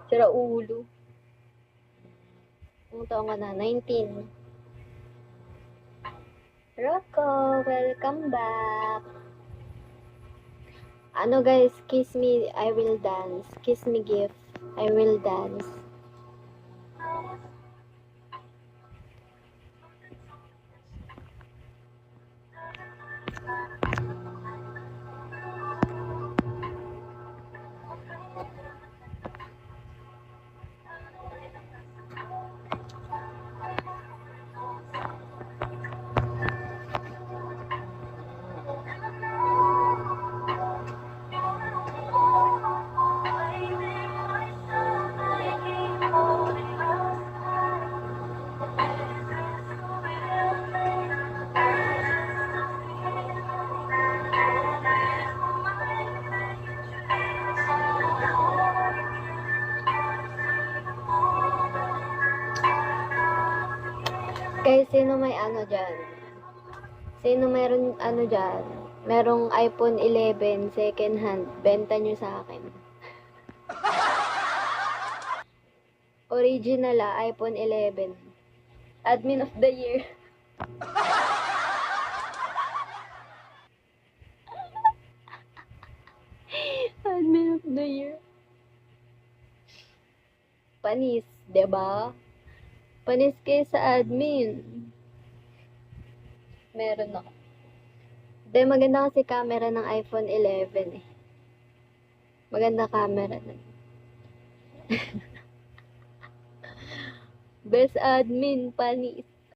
Sira ulo. Ang taong ka na? 19. Rocco, welcome back. Ano guys, kiss me, I will dance. Kiss me gift, I will dance. Guys, sino may ano dyan? Sino meron ano dyan? Merong iPhone 11 second hand. Benta nyo sa akin. Original iPhone 11. Admin of the year. Admin of the year. Panis, 'di ba? Panis kayo sa admin. Meron ako. Hindi, maganda kasi camera ng iPhone 11 eh. Maganda camera nun. Best admin, panis.